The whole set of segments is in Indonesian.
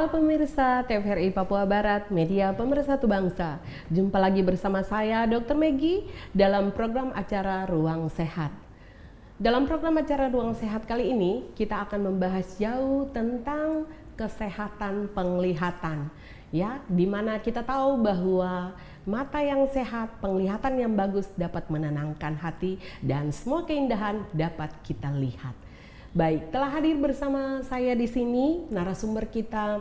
Halo pemirsa TVRI Papua Barat, media pemersatu bangsa. Jumpa lagi bersama saya Dr. Meggy dalam program acara Ruang Sehat. Dalam program acara Ruang Sehat kali ini, kita akan membahas jauh tentang kesehatan penglihatan. Ya, di mana kita tahu bahwa mata yang sehat, penglihatan yang bagus dapat menenangkan hati dan semua keindahan dapat kita lihat. Baik, telah hadir bersama saya di sini narasumber kita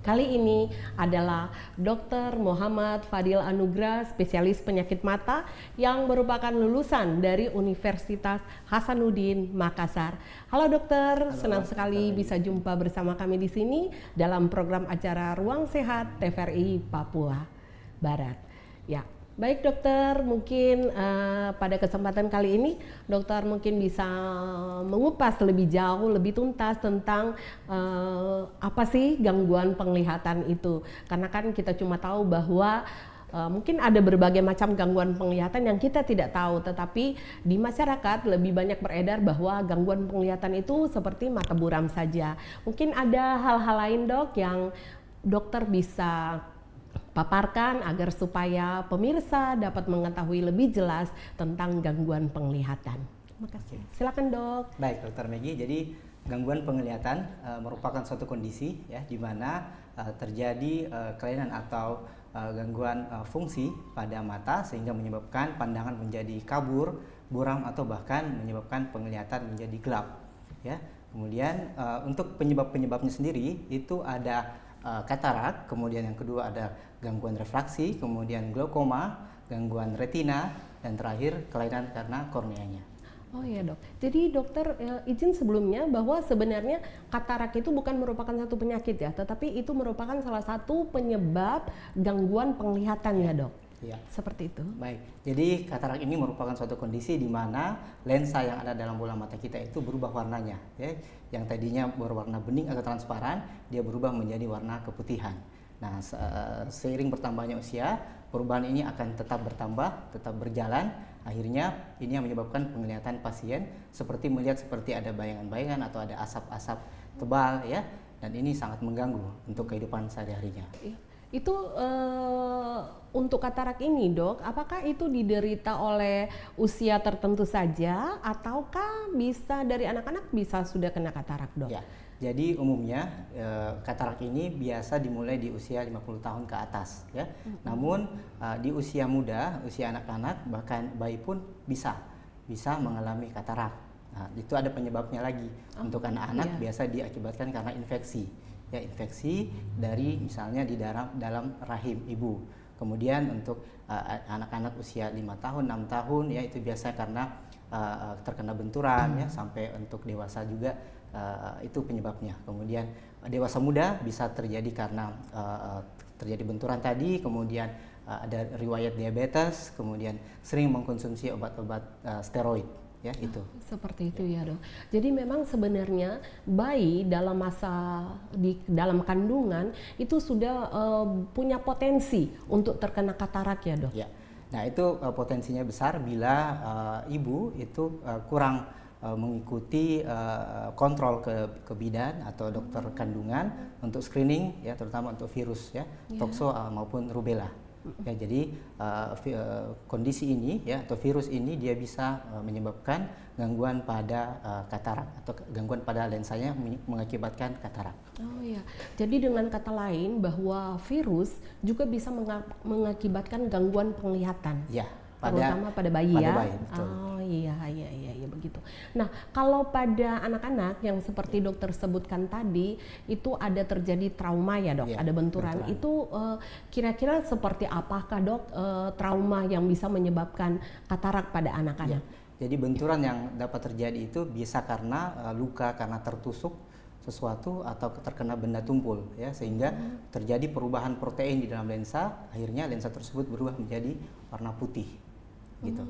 kali ini adalah Dr. Muhammad Fadil Anugrah, spesialis penyakit mata yang merupakan lulusan dari Universitas Hasanuddin Makassar. Halo dokter, senang sekali bisa jumpa bersama kami di sini dalam program acara Ruang Sehat TVRI Papua Barat. Ya. Baik dokter, mungkin pada kesempatan kali ini dokter mungkin bisa mengupas lebih jauh, lebih tuntas tentang apa sih gangguan penglihatan itu. Karena kan kita cuma tahu bahwa mungkin ada berbagai macam gangguan penglihatan yang kita tidak tahu, tetapi di masyarakat lebih banyak beredar bahwa gangguan penglihatan itu seperti mata buram saja. Mungkin ada hal-hal lain dok yang dokter bisa paparkan agar supaya pemirsa dapat mengetahui lebih jelas tentang gangguan penglihatan. Terima kasih. Silakan dok. Baik, Dr. Meggy. Jadi gangguan penglihatan merupakan suatu kondisi ya di mana terjadi kelainan atau gangguan fungsi pada mata sehingga menyebabkan pandangan menjadi kabur, buram atau bahkan menyebabkan penglihatan menjadi gelap. Ya. Kemudian untuk penyebab-penyebabnya sendiri itu ada katarak, kemudian yang kedua ada gangguan refraksi, kemudian glaukoma, gangguan retina, dan terakhir kelainan karena korneanya. Oh iya dok, jadi dokter izin sebelumnya bahwa sebenarnya katarak itu bukan merupakan satu penyakit ya, tetapi itu merupakan salah satu penyebab gangguan penglihatan ya dok? Ya. Seperti itu. Baik, jadi katarak ini merupakan suatu kondisi di mana lensa yang ada dalam bola mata kita itu berubah warnanya. Ya. Yang tadinya berwarna bening atau transparan, dia berubah menjadi warna keputihan. Nah, seiring bertambahnya usia, perubahan ini akan tetap bertambah, tetap berjalan. Akhirnya ini yang menyebabkan penglihatan pasien seperti melihat seperti ada bayangan-bayangan atau ada asap-asap tebal ya. Dan ini sangat mengganggu untuk kehidupan sehari-harinya. Itu untuk katarak ini dok, apakah itu diderita oleh usia tertentu saja ataukah bisa dari anak-anak bisa sudah kena katarak dok? Ya, jadi umumnya katarak ini biasa dimulai di usia 50 tahun ke atas ya. Namun di usia muda, usia anak-anak bahkan bayi pun bisa mengalami katarak. Nah, itu ada penyebabnya lagi. Untuk anak-anak biasa diakibatkan karena infeksi. Ya, infeksi dari misalnya di dalam rahim ibu. Kemudian untuk anak-anak usia 5 tahun, 6 tahun ya itu biasa karena terkena benturan ya, sampai untuk dewasa juga itu penyebabnya. Kemudian dewasa muda bisa terjadi karena terjadi benturan tadi, kemudian ada riwayat diabetes, kemudian sering mengkonsumsi obat-obat steroid. Ya, itu. Seperti itu ya dok. Jadi memang sebenarnya bayi dalam dalam kandungan itu sudah punya potensi untuk terkena katarak ya dok. Ya. Nah itu potensinya besar bila ibu itu kurang mengikuti kontrol ke bidan atau dokter kandungan untuk screening ya, terutama untuk virus ya, tokso maupun rubella. Ya, jadi kondisi ini ya atau virus ini dia bisa menyebabkan gangguan pada katarak atau gangguan pada lensanya mengakibatkan katarak. Oh iya, jadi dengan kata lain bahwa virus juga bisa mengakibatkan gangguan penglihatan. Ya. Terutama pada bayi ya. Bayi, betul. Oh iya begitu. Nah, kalau pada anak-anak yang seperti dokter sebutkan tadi itu ada terjadi trauma ya dok, ada benturan. Itu kira-kira seperti apakah dok trauma yang bisa menyebabkan katarak pada anak-anak? Jadi benturan yang dapat terjadi itu bisa karena luka karena tertusuk sesuatu atau terkena benda tumpul ya, sehingga terjadi perubahan protein di dalam lensa, akhirnya lensa tersebut berubah menjadi warna putih gitu.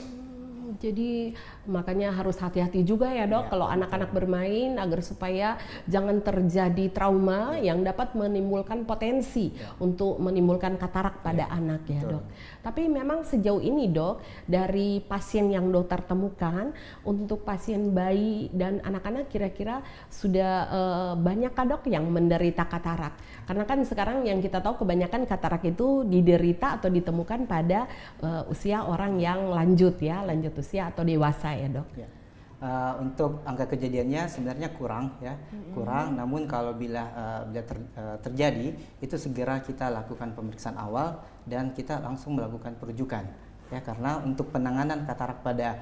Jadi makanya harus hati-hati juga ya dok Ya, kalau betul. anak-anak bermain agar supaya jangan terjadi trauma yang dapat menimbulkan potensi untuk menimbulkan katarak pada anak ya betul. dok. Tapi memang sejauh ini dok dari pasien yang dokter temukan untuk pasien bayi dan anak-anak kira-kira sudah banyakkah dok yang menderita katarak? Karena kan sekarang yang kita tahu kebanyakan katarak itu diderita atau ditemukan pada usia orang yang lanjut usia atau dewasa ya dok. Ya. Untuk angka kejadiannya sebenarnya kurang ya, kurang. Namun kalau bila terjadi itu segera kita lakukan pemeriksaan awal dan kita langsung melakukan perujukan ya, karena untuk penanganan katarak pada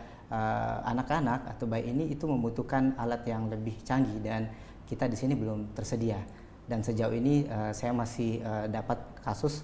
anak-anak atau bayi ini itu membutuhkan alat yang lebih canggih dan kita di sini belum tersedia. Dan sejauh ini saya masih dapat kasus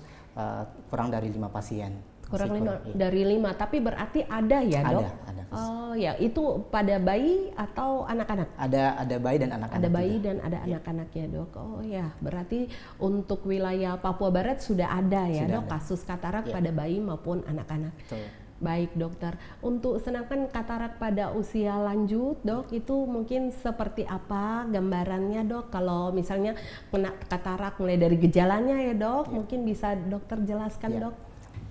kurang dari 5 pasien. Kurang Masih 5 iya. dari 5, tapi berarti ada ya dok? Ada kasus. Oh ya, itu pada bayi atau anak-anak? Ada bayi dan anak-anak. Ada bayi juga. dan ada anak-anak ya dok. Oh ya, berarti untuk wilayah Papua Barat sudah ada ya Sudah dok ada. kasus katarak Ya. pada bayi maupun anak-anak. Betul. Baik dokter, untuk sedangkan katarak pada usia lanjut dok itu mungkin seperti apa gambarannya dok? Kalau misalnya kena katarak mulai dari gejalanya ya dok, mungkin bisa dokter jelaskan Ya. dok?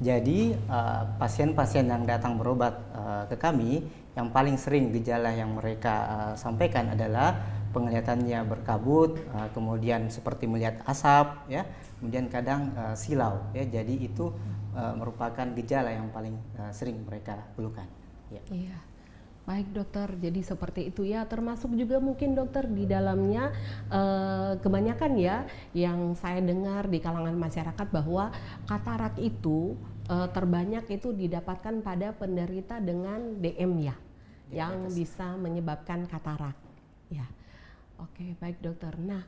Jadi pasien-pasien yang datang berobat ke kami yang paling sering gejala yang mereka sampaikan adalah penglihatannya berkabut, kemudian seperti melihat asap ya, kemudian kadang silau ya. Jadi itu merupakan gejala yang paling sering mereka keluhkan. Ya. Iya, baik dokter. Jadi seperti itu ya. Termasuk juga mungkin dokter di dalamnya kebanyakan ya yang saya dengar di kalangan masyarakat bahwa katarak itu terbanyak itu didapatkan pada penderita dengan DM ya, yang bisa menyebabkan katarak. Ya. Oke, baik dokter. Nah,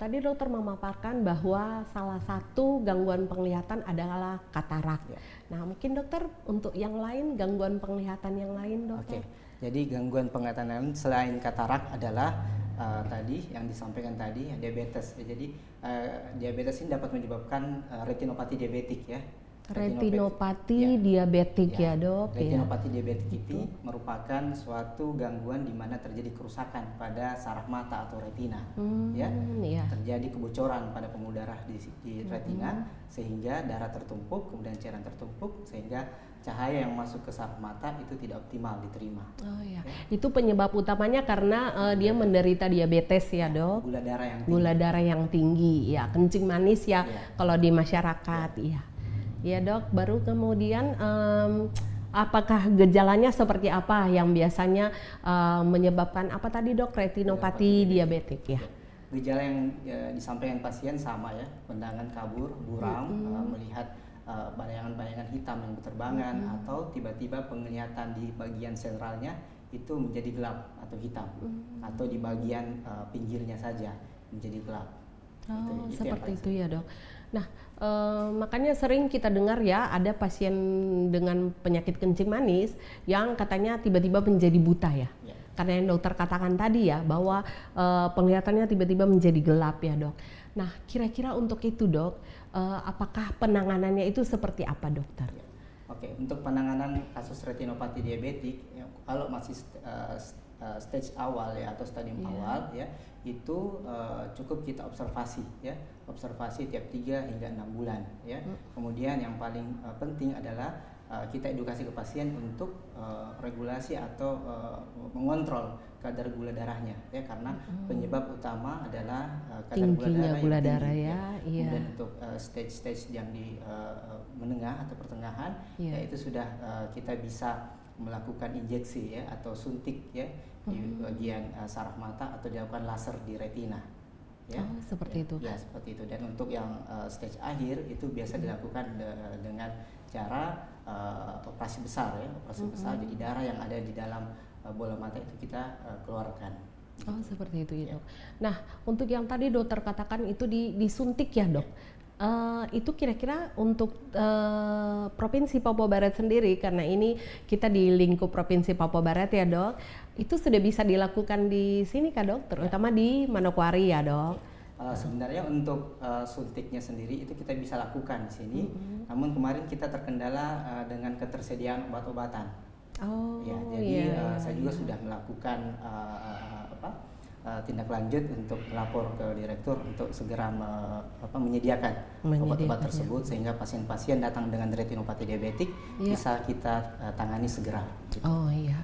tadi dokter memaparkan bahwa salah satu gangguan penglihatan adalah katarak. Ya. Nah, mungkin dokter untuk yang lain, gangguan penglihatan yang lain dokter? Oke, jadi gangguan penglihatan lain selain katarak adalah tadi yang disampaikan tadi diabetes. Jadi diabetes ini dapat menyebabkan retinopati diabetik ya. Retinopati diabetik ya dok. Retinopati diabetik itu merupakan suatu gangguan di mana terjadi kerusakan pada saraf mata atau retina, ya. Terjadi kebocoran pada pembuluh darah di retina sehingga darah tertumpuk, kemudian cairan tertumpuk sehingga cahaya yang masuk ke saraf mata itu tidak optimal diterima. Oh ya, itu penyebab utamanya karena dia menderita diabetes ya dok. Gula darah yang tinggi. Gula darah yang tinggi, ya kencing manis ya kalau di masyarakat, iya. Ya dok, baru kemudian apakah gejalanya seperti apa yang biasanya menyebabkan apa tadi dok, retinopati diabetik ya? Gejala yang disampaikan pasien sama ya, pandangan kabur, buram, melihat bayangan-bayangan hitam yang berterbangan atau tiba-tiba penglihatan di bagian sentralnya itu menjadi gelap atau hitam atau di bagian pinggirnya saja menjadi gelap. Oh, seperti itu ya dok. Nah, makanya sering kita dengar ya ada pasien dengan penyakit kencing manis yang katanya tiba-tiba menjadi buta ya. Karena yang dokter katakan tadi ya bahwa penglihatannya tiba-tiba menjadi gelap ya dok. Nah, kira-kira untuk itu dok, apakah penanganannya itu seperti apa dokter? Oke, untuk penanganan kasus retinopati diabetik, ya, kalau masih stage awal ya atau stadium awal ya, itu cukup kita observasi ya, observasi tiap 3 hingga 6 bulan ya. Kemudian yang paling penting adalah kita edukasi ke pasien untuk regulasi atau mengontrol kadar gula darahnya ya, karena penyebab utama adalah kadar gula darah yang tinggi, ya. Kemudian untuk stage-stage yang di menengah atau pertengahan ya itu sudah kita bisa melakukan injeksi ya atau suntik ya di bagian saraf mata atau dilakukan laser di retina ya. Oh, seperti itu. Ya, seperti itu. Dan untuk yang stage akhir itu biasa dilakukan dengan cara operasi besar ya, operasi besar. Jadi darah yang ada di dalam bola mata itu kita keluarkan. Oh, seperti itu ya dok. Nah, untuk yang tadi dokter katakan itu disuntik ya dok. Itu kira-kira untuk Provinsi Papua Barat sendiri, karena ini kita di lingkup Provinsi Papua Barat ya dok, itu sudah bisa dilakukan di sini kah dok, terutama di Manokwari ya dok? Sebenarnya untuk suntiknya sendiri itu kita bisa lakukan di sini, namun kemarin kita terkendala dengan ketersediaan obat-obatan. Oh, Ya, jadi iya, saya juga sudah melakukan tindak lanjut untuk melapor ke direktur untuk segera menyediakan obat-obat tersebut sehingga pasien-pasien datang dengan retinopati diabetik bisa kita tangani segera. Gitu. Oh iya.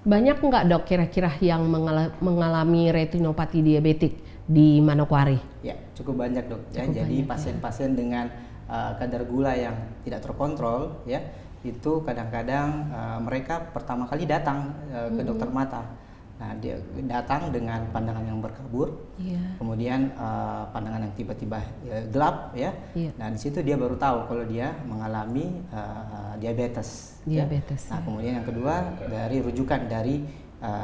Banyak nggak dok kira-kira yang mengalami retinopati diabetik di Manokwari? Ya, cukup banyak dok. Ya, Cukup jadi banyak, pasien-pasien dengan kadar gula yang tidak terkontrol, ya, itu kadang-kadang mereka pertama kali datang ke dokter mata. Nah, dia datang dengan pandangan yang berkabur, kemudian pandangan yang tiba-tiba gelap, ya. Nah, di situ dia baru tahu kalau dia mengalami diabetes. Diabetes. Ya. Nah, kemudian yang kedua dari rujukan dari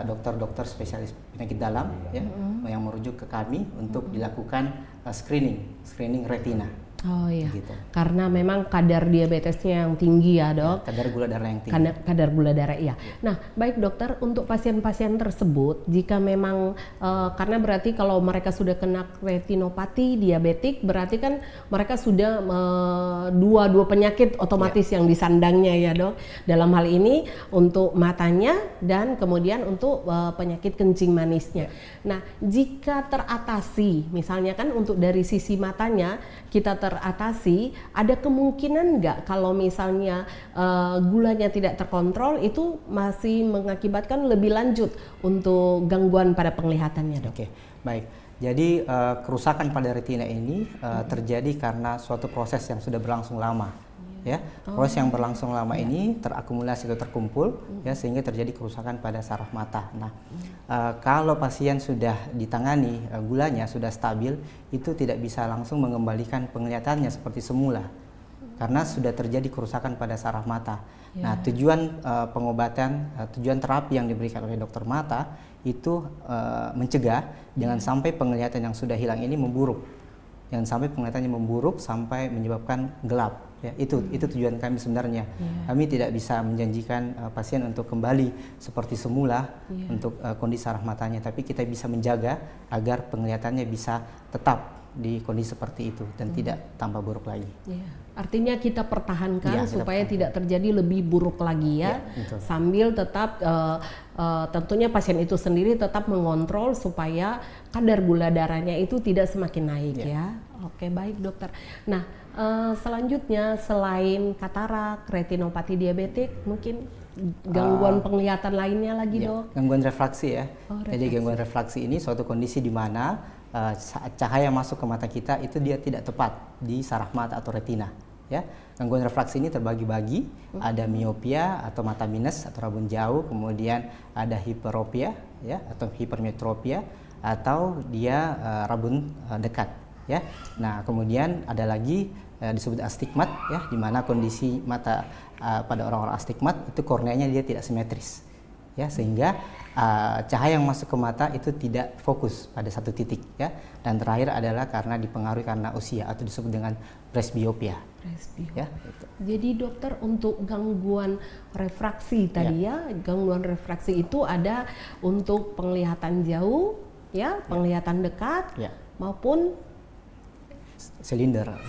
dokter-dokter spesialis penyakit dalam, ya, yang merujuk ke kami untuk dilakukan screening retina. Oh iya, gitu. Karena memang kadar diabetesnya yang tinggi ya dok. Ya, kadar gula darah yang tinggi. Kadar gula darah iya. Nah baik dokter, untuk pasien-pasien tersebut jika memang karena berarti kalau mereka sudah kena retinopati diabetik berarti kan mereka sudah dua penyakit otomatis yang disandangnya ya dok. Dalam hal ini untuk matanya dan kemudian untuk penyakit kencing manisnya. Nah jika teratasi misalnya kan untuk dari sisi matanya kita teratasi, ada kemungkinan nggak kalau misalnya gulanya tidak terkontrol itu masih mengakibatkan lebih lanjut untuk gangguan pada penglihatannya dok? Oke, baik. Jadi kerusakan pada retina ini terjadi karena suatu proses yang sudah berlangsung lama. Ya, proses yang berlangsung lama ini terakumulasi atau terkumpul, ya, sehingga terjadi kerusakan pada saraf mata. Nah, kalau pasien sudah ditangani, gulanya sudah stabil, itu tidak bisa langsung mengembalikan penglihatannya seperti semula, karena sudah terjadi kerusakan pada saraf mata. Nah, tujuan pengobatan, tujuan terapi yang diberikan oleh dokter mata itu mencegah jangan sampai penglihatan yang sudah hilang ini memburuk, jangan sampai penglihatannya memburuk sampai menyebabkan gelap. Ya, itu tujuan kami sebenarnya. Kami tidak bisa menjanjikan pasien untuk kembali seperti semula untuk kondisi saraf matanya, tapi kita bisa menjaga agar penglihatannya bisa tetap di kondisi seperti itu dan tidak tambah buruk lagi. Artinya kita pertahankan supaya tidak terjadi lebih buruk lagi ya, sambil tetap tentunya pasien itu sendiri tetap mengontrol supaya kadar gula darahnya itu tidak semakin naik ya. Oke, baik dokter. Nah, selanjutnya selain katarak, retinopati diabetik, mungkin gangguan penglihatan lainnya lagi dok? Gangguan refraksi ya. Jadi gangguan refraksi ini suatu kondisi di mana saat cahaya masuk ke mata kita itu dia tidak tepat di saraf mata atau retina. Ya, gangguan refraksi ini terbagi-bagi, ada miopia atau mata minus atau rabun jauh, kemudian ada hiperopia ya atau hipermetropia atau dia rabun dekat ya. Nah, kemudian ada lagi disebut astigmat ya, di mana kondisi mata pada orang-orang astigmat itu korneanya dia tidak simetris ya, sehingga cahaya yang masuk ke mata itu tidak fokus pada satu titik ya. Dan terakhir adalah karena dipengaruhi karena usia atau disebut dengan presbiopia. Ya, gitu. Jadi dokter, untuk gangguan refraksi tadi ya, gangguan refraksi itu ada untuk penglihatan jauh ya, penglihatan dekat maupun silinder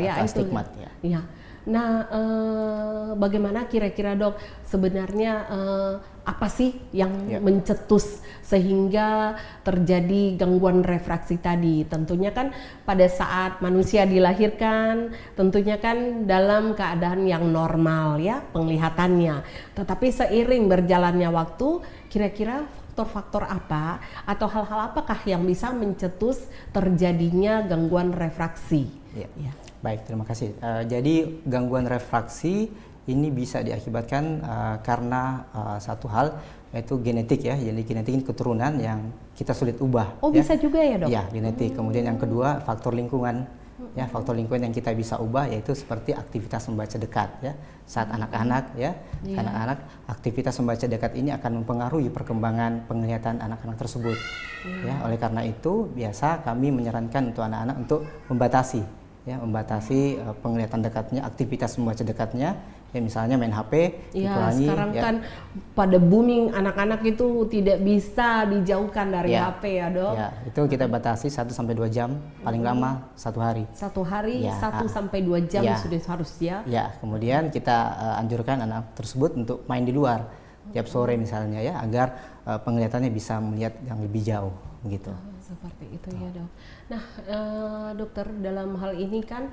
ya, astigmat ya. Nah, bagaimana kira-kira dok sebenarnya apa sih yang mencetus sehingga terjadi gangguan refraksi tadi? Tentunya kan pada saat manusia dilahirkan, tentunya kan dalam keadaan yang normal ya penglihatannya. Tetapi seiring berjalannya waktu, kira-kira faktor-faktor apa atau hal-hal apakah yang bisa mencetus terjadinya gangguan refraksi? Ya. Baik, terima kasih. Jadi gangguan refraksi ini bisa diakibatkan karena satu hal, yaitu genetik ya. Jadi genetik ini keturunan yang kita sulit ubah. Oh ya? Bisa juga ya dok? Ya, genetik. Kemudian yang kedua faktor lingkungan. Ya, faktor lingkungan yang kita bisa ubah yaitu seperti aktivitas membaca dekat ya. Saat anak-anak ya, anak-anak aktivitas membaca dekat ini akan mempengaruhi perkembangan penglihatan anak-anak tersebut. Ya, oleh karena itu biasa kami menyarankan untuk anak-anak untuk membatasi ya, membatasi penglihatan dekatnya, aktivitas membaca dekatnya, ya misalnya main HP Ya, dikurangi. sekarang Ya. kan pada booming anak-anak itu tidak bisa dijauhkan dari Ya. HP ya dok. Ya, itu kita batasi 1-2 jam, paling lama 1 hari. 1 hari Ya, 1-2 jam ya. sudah harus ya. Ya, kemudian kita anjurkan anak tersebut untuk main di luar tiap sore misalnya ya, agar penglihatannya bisa melihat yang lebih jauh gitu. Seperti itu ya dok. Nah dokter, dalam hal ini kan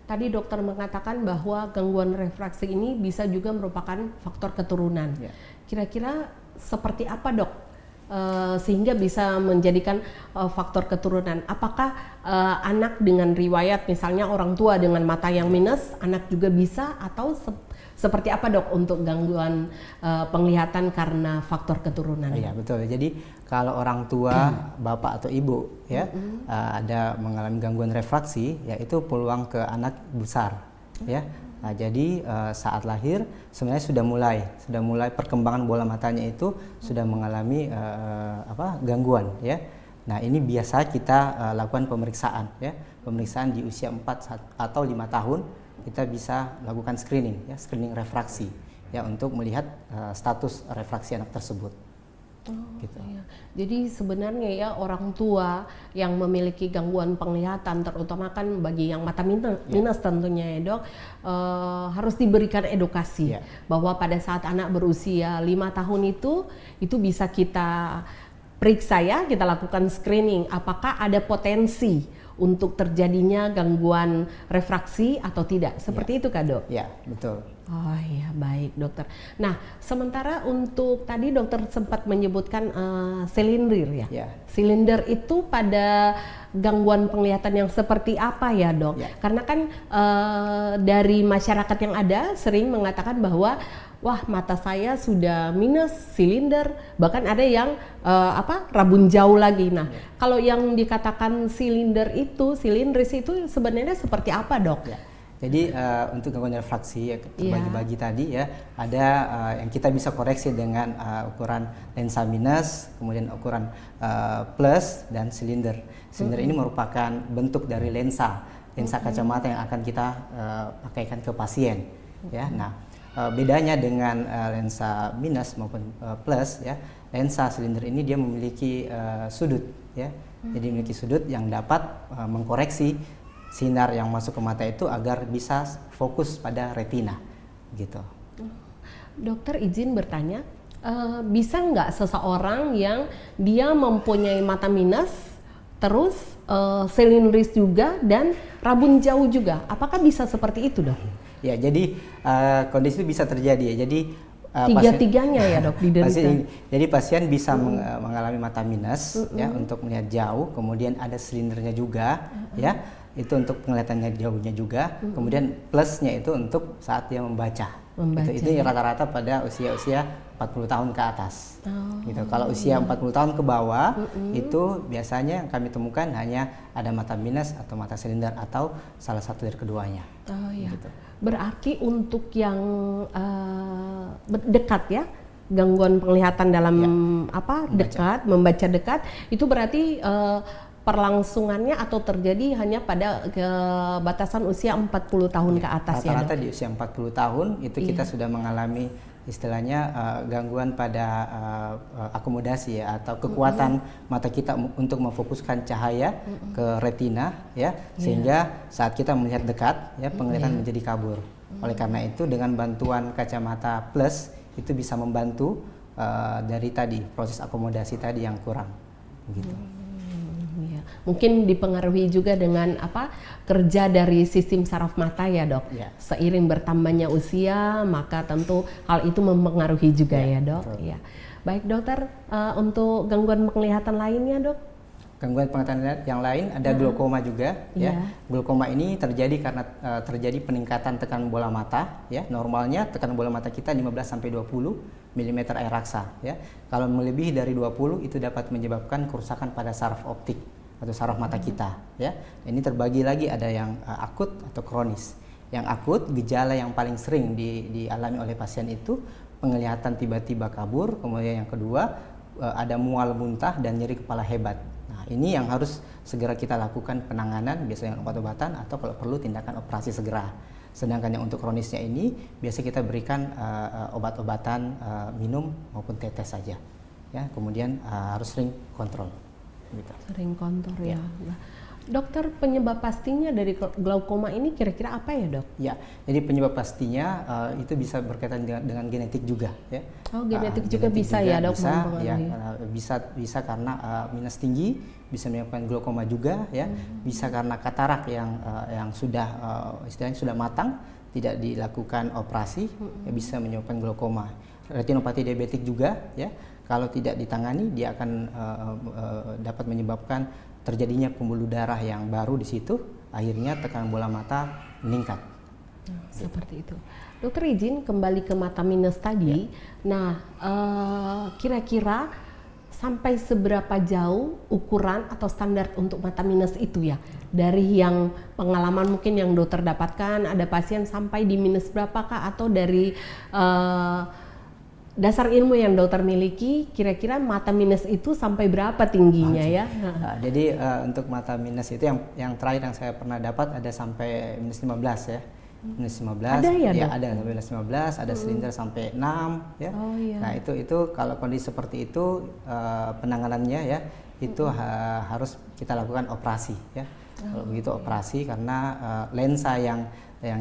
tadi dokter mengatakan bahwa gangguan refraksi ini bisa juga merupakan faktor keturunan. Ya. Kira-kira seperti apa dok sehingga bisa menjadikan faktor keturunan? Apakah anak dengan riwayat misalnya orang tua dengan mata yang minus, anak juga bisa, atau seperti apa dok untuk gangguan penglihatan karena faktor keturunan? Iya betul. Jadi kalau orang tua, bapak atau ibu ya ada mengalami gangguan refraksi, ya itu peluang ke anak besar ya. Nah, jadi saat lahir sebenarnya sudah mulai perkembangan bola matanya itu sudah mengalami gangguan ya. Nah, ini biasa kita lakukan pemeriksaan ya. Pemeriksaan di usia 4 atau 5 tahun kita bisa lakukan screening ya, screening refraksi ya, untuk melihat status refraksi anak tersebut. Gitu. Iya. Jadi sebenarnya ya orang tua yang memiliki gangguan penglihatan, terutama kan bagi yang mata minus tentunya ya dok, harus diberikan edukasi bahwa pada saat anak berusia 5 tahun itu bisa kita periksa ya, kita lakukan screening apakah ada potensi untuk terjadinya gangguan refraksi atau tidak. Seperti itu Kak dok? Ya, betul. Oh iya, baik dokter. Nah, sementara untuk tadi dokter sempat menyebutkan silinder ya. Silinder itu pada gangguan penglihatan yang seperti apa ya dok? Karena kan dari masyarakat yang ada sering mengatakan bahwa wah mata saya sudah minus, silinder, bahkan ada yang rabun jauh lagi. Nah, kalau yang dikatakan silindris itu sebenarnya seperti apa dok? Jadi untuk gangguan refraksi ya, terbagi-bagi tadi ya, ada yang kita bisa koreksi dengan ukuran lensa minus, kemudian ukuran plus dan silinder. Silinder ini merupakan bentuk dari lensa kacamata yang akan kita pakaikan ke pasien. Ya, nah bedanya dengan lensa minus maupun plus ya, lensa silinder ini dia memiliki sudut ya, jadi memiliki sudut yang dapat mengkoreksi sinar yang masuk ke mata itu agar bisa fokus pada retina gitu. Dokter izin bertanya, bisa nggak seseorang yang dia mempunyai mata minus terus silindris juga dan rabun jauh juga, apakah bisa seperti itu dok? Ya, jadi kondisi itu bisa terjadi ya. Jadi tiga-tiganya ya dok diderita. Jadi pasien bisa mengalami mata minus ya untuk melihat jauh, kemudian ada silindernya juga ya. Itu untuk penglihatannya jauhnya juga, kemudian plusnya itu untuk saat dia membaca. Itu rata-rata pada usia 40 tahun ke atas. Gitu. Kalau usia 40 tahun ke bawah itu biasanya kami temukan hanya ada mata minus atau mata silinder atau salah satu dari keduanya. Oh iya. Gitu. Berarti untuk yang dekat ya, gangguan penglihatan dalam membaca dekat itu berarti perlangsungannya atau terjadi hanya pada batasan usia 40 tahun ke atas ya rata-rata di usia 40 tahun itu kita sudah mengalami istilahnya gangguan pada akomodasi ya, atau kekuatan mata kita untuk memfokuskan cahaya ke retina ya, sehingga saat kita melihat dekat ya penglihatan menjadi kabur. Oleh karena itu dengan bantuan kacamata plus itu bisa membantu dari tadi proses akomodasi tadi yang kurang gitu. Mungkin dipengaruhi juga dengan kerja dari sistem saraf mata ya dok. Seiring bertambahnya usia maka tentu hal itu mempengaruhi juga ya dok. Ya. Baik dokter, untuk gangguan penglihatan lainnya dok? Gangguan penglihatan yang lain ada glaukoma juga ya. Glaukoma ini terjadi karena terjadi peningkatan tekanan bola mata ya. Normalnya tekanan bola mata kita 15-20 mm air raksa ya. Kalau melebihi dari 20 itu dapat menyebabkan kerusakan pada saraf optik atau saraf mata kita ya. Ini terbagi lagi, ada yang akut atau kronis. Yang akut, gejala yang paling sering dialami oleh pasien itu penglihatan tiba-tiba kabur, kemudian yang kedua ada mual muntah dan nyeri kepala hebat Nah, ini yang harus segera kita lakukan penanganan, biasanya obat-obatan atau kalau perlu tindakan operasi segera. Sedangkan yang untuk kronisnya ini biasa kita berikan obat-obatan minum maupun tetes saja. Ya, kemudian harus sering kontrol. Gitu. Sering kontrol ya. Nah, dokter, penyebab pastinya dari glaukoma ini kira-kira apa ya, Dok? Ya, jadi penyebab pastinya itu bisa berkaitan dengan genetik juga, ya. Oh, genetik juga bisa ya, Dok? Bisa karena minus tinggi, bisa menyebabkan glaukoma juga, ya. Bisa karena katarak yang sudah istilahnya sudah matang, tidak dilakukan operasi, ya, bisa menyebabkan glaukoma. Retinopati diabetik juga, ya. Kalau tidak ditangani, dia akan dapat menyebabkan terjadinya pembuluh darah yang baru di situ, akhirnya tekanan bola mata meningkat. Seperti itu. Dokter, izin kembali ke mata minus tadi. Nah, kira-kira sampai seberapa jauh ukuran atau standar untuk mata minus itu ya? Dari yang pengalaman mungkin yang dokter dapatkan, ada pasien sampai di minus berapakah, atau dari dasar ilmu yang dokter miliki, kira-kira mata minus itu sampai berapa tingginya ya? Nah, jadi untuk mata minus itu yang terakhir yang saya pernah dapat ada sampai minus 15 ya. Minus 15. Ada ya, ya ada sampai minus 15, ada silinder sampai 6 ya. Oh, iya. Nah, itu kalau kondisi seperti itu penanganannya ya itu harus kita lakukan operasi ya. Kalau begitu operasi karena lensa yang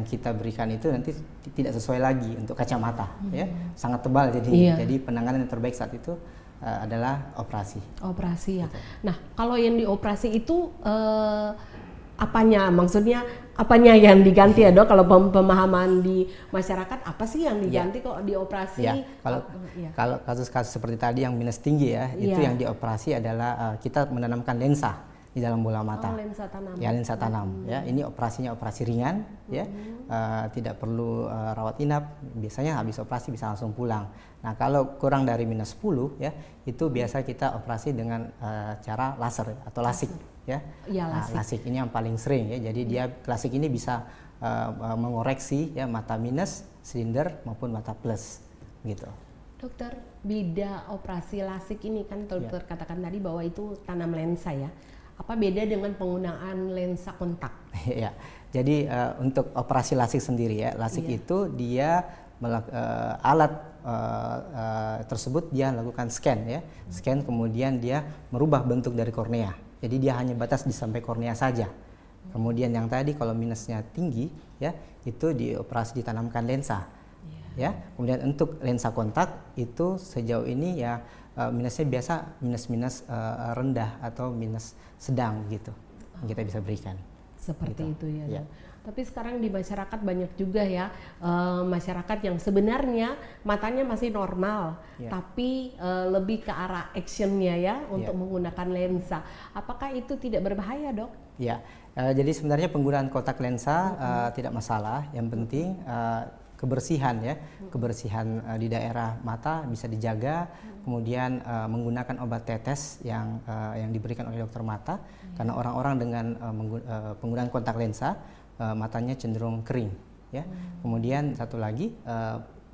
kita berikan itu nanti tidak sesuai lagi untuk kacamata ya, sangat tebal jadi penanganan yang terbaik saat itu adalah operasi ya. gitu. Nah, kalau yang dioperasi itu apanya, maksudnya apanya yang diganti ya, Dok? Kalau pemahaman di masyarakat, apa sih yang diganti kok dioperasi? Ya, kalau kasus-kasus seperti tadi yang minus tinggi ya, itu yang dioperasi adalah kita menanamkan lensa di dalam bola mata. Oh, lensa tanam. Ya, lensa tanam. Ya, ini operasinya operasi ringan, ya, tidak perlu rawat inap. Biasanya habis operasi bisa langsung pulang. Nah, kalau kurang dari minus 10, ya, itu biasa kita operasi dengan cara laser atau lasik, ya. Lasik ini yang paling sering, ya. Jadi dia lasik ini bisa mengoreksi ya mata minus, silinder maupun mata plus, gitu. Dokter, beda operasi lasik ini kan dokter katakan tadi bahwa itu tanam lensa ya. Apa beda dengan penggunaan lensa kontak? Ya, jadi untuk operasi lasik sendiri ya, lasik itu dia alat tersebut dia lakukan scan ya, scan kemudian dia merubah bentuk dari kornea. Jadi dia hanya batas di sampai kornea saja. Kemudian yang tadi kalau minusnya tinggi ya, itu dioperasi ditanamkan lensa. Ya, kemudian untuk lensa kontak itu sejauh ini ya minusnya biasa minus rendah atau minus sedang gitu yang kita bisa berikan. Seperti gitu. Itu ya. Tapi sekarang di masyarakat banyak juga ya masyarakat yang sebenarnya matanya masih normal, tapi lebih ke arah actionnya ya untuk menggunakan lensa. Apakah itu tidak berbahaya, Dok? Ya, jadi sebenarnya penggunaan kotak lensa tidak masalah. Yang penting kebersihan ya, kebersihan di daerah mata bisa dijaga, kemudian menggunakan obat tetes yang diberikan oleh dokter mata, karena orang-orang dengan penggunaan kontak lensa matanya cenderung kering ya. Kemudian satu lagi